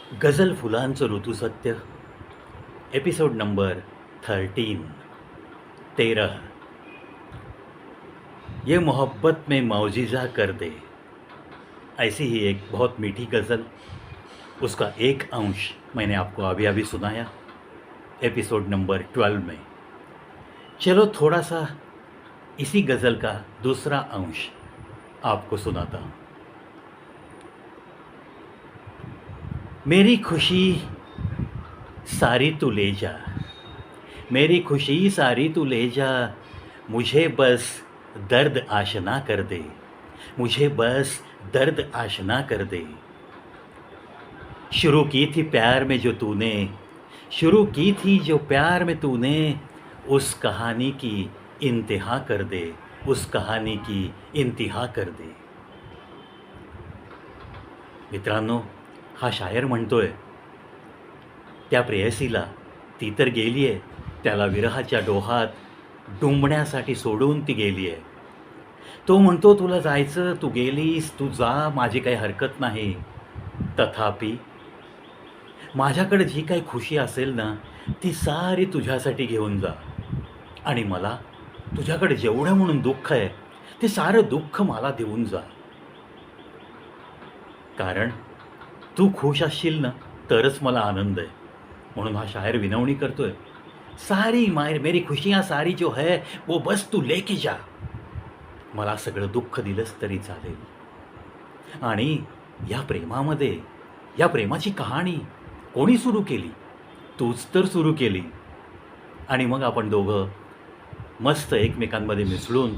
गझल फुलांचं ऋतुसत्य episode number 13। ये मोहब्बत में मौजिज़ा कर दे। ऐसी ही एक बहुत मीठी गज़ल, उसका एक अंश मैंने आपको अभी अभी सुनाया एपिसोड नंबर 12 में। चलो थोड़ा सा इसी गज़ल का दूसरा अंश आपको सुनाता हूँ। मेरी खुशी सारी तू ले जा, मेरी खुशी सारी तू ले जा, मुझे बस दर्द आशना कर दे, मुझे बस दर्द आशना कर दे। शुरू की थी प्यार में जो तूने, शुरू की थी जो प्यार में तूने, उस कहानी की इंतहा कर दे, उस कहानी की इंतहा कर दे। मित्रांनो, हा शायर म्हणतोय त्या प्रेयसीला, ती तर गेली आहे, त्याला विरहाच्या डोहात डुंबण्यासाठी सोडून ती गेली आहे. तो म्हणतो तुला जायचं, तू गेलीस, तू जा, माझी काही हरकत नाही. तथापि माझ्याकडे जी काही खुशी असेल ना, ती सारी तुझ्यासाठी घेऊन जा. आणि मला तुझ्याकडे जेवढं म्हणून दुःख आहे, ते सारं दुःख मला देऊन जा. कारण तू खुश असशील ना, तरच मला आनंद आहे. म्हणून हा शायर विनवणी करतोय, सारी मेरी खुशियाँ सारी जो है वो बस तू लेके जा. मला सगळं दुःख दिलंस तरी चालेल. आणि या प्रेमामध्ये, या प्रेमाची कहाणी कोणी सुरू केली? तूच तर सुरू केली. आणि मग आपण दोघं मस्त एकमेकांमध्ये मिसळून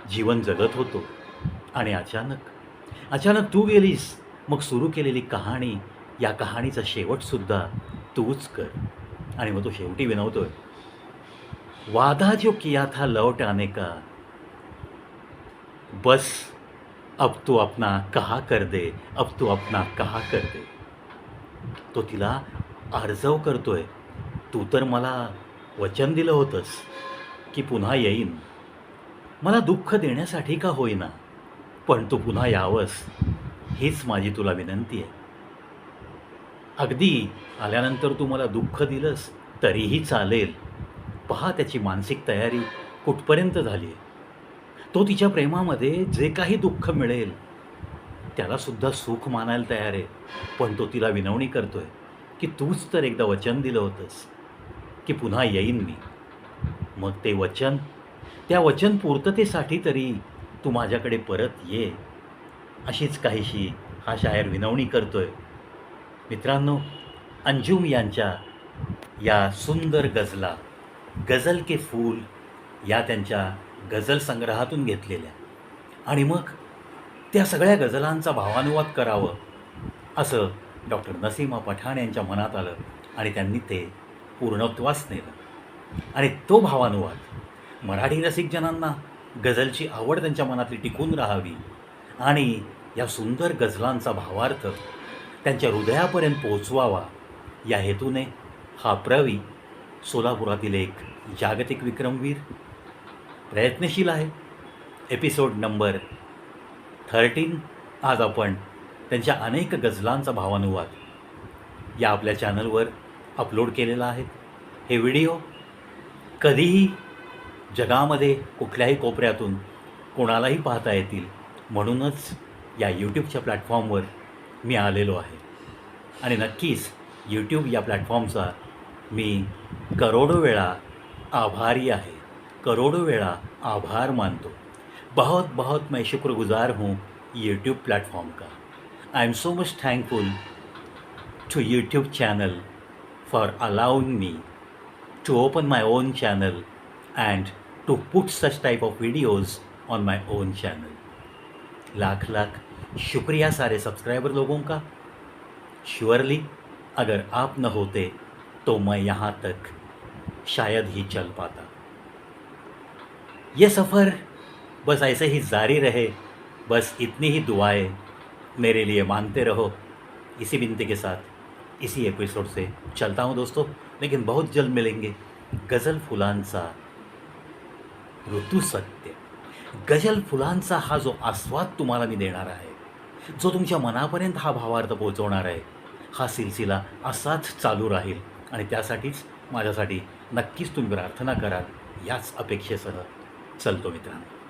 जीवन जगत होतो. आणि अचानक तू गेलीस. मग सुरू केलेली कहाणी, या कहाणीचा शेवटसुद्धा तूच कर. आणि मग तो शेवटी विनवतोय, वादा जो किया था लौट आने का, बस अब तू अपना कहा कर दे, अब तू अपना कहा कर दे. तो तिला आर्जव करतोय, तू तर मला वचन दिलं होतंस की पुन्हा येईन, मला दुःख देण्यासाठी का होईना, पण तू पुन्हा यावंस, हीच माझी तुला विनंती आहे. अगदी आल्यानंतर तू मला दुःख दिलंस तरीही चालेल. पहा त्याची मानसिक तयारी कुठपर्यंत झाली आहे. तो तिच्या प्रेमामध्ये जे काही दुःख मिळेल त्यालासुद्धा सुख मानायला तयार आहे. पण तो तिला विनवणी करतोय की तूच तर एकदा वचन दिलं होतंस की पुन्हा येईन मी. मग ते वचन, त्या वचन पूर्ततेसाठी तरी तू माझ्याकडे परत ये. अशीच काहीशी हा शायर विनवणी करतोय. मित्रांनो, अंजुम यांच्या या सुंदर गझला, गझल के फूल, या त्यांच्या गझल संग्रहातून घेतलेल्या, आणि मग त्या सगळ्या गझलांचा भावानुवाद करावं असं डॉक्टर नसीमा पठाण यांच्या मनात आलं. आणि त्यांनी ते पूर्णत्वास नेलं. आणि तो भावानुवाद मराठी रसिकजनांना गझलची आवड त्यांच्या मनातली टिकून राहावी आणि या सुंदर गझलांचा भावार्थ त्यांच्या हृदयापर्यंत पोहोचवावा, या हेतूने हा प्रवी, सोलापुरातील एक जागतिक विक्रमवीर, प्रयत्नशील आहे. Episode number 13. आज आपण त्यांच्या अनेक गझलांचा भावानुवाद या आपल्या चॅनलवर अपलोड केलेला आहे. हे व्हिडिओ कधीही जगामध्ये कुठल्याही कोपऱ्यातून कोणालाही पाहता येतील, म्हणूनच या यूट्यूबच्या प्लॅटफॉर्मवर मी आलेलो आहे. आणि नक्कीच यूट्यूब या प्लॅटफॉर्मचा मी करोडो वेळा आभारी आहे, करोडो वेळा आभार मानतो. बहुत बहुत मैं शुक्रगुजार हूँ यूट्यूब प्लेटफॉर्म का. I am so much thankful to YouTube channel for allowing me to open my own channel and to put such type of videos on my own channel. Lakh lakh शुक्रिया सारे सब्सक्राइबर लोगों का. श्योरली अगर आप न होते तो मैं यहाँ तक शायद ही चल पाता. ये सफ़र बस ऐसे ही जारी रहे, बस इतनी ही दुआएं मेरे लिए मांगते रहो. इसी विनती के साथ इसी एपिसोड से चलता हूँ दोस्तों, लेकिन बहुत जल्द मिलेंगे. गज़ल फुलांचा ऋतुसत्य, गझल फुलांचा हा जो आस्वाद तुम्हाला मी देणार आहे, जो तुमच्या मनापर्यंत हा भावार्थ पोहोचवणार आहे, हा सिलसिला असाच चालू राहील आणि त्यासाठीच माझ्यासाठी नक्कीच तुम्ही प्रार्थना कराल याच अपेक्षेसह चलतो मित्रांनो.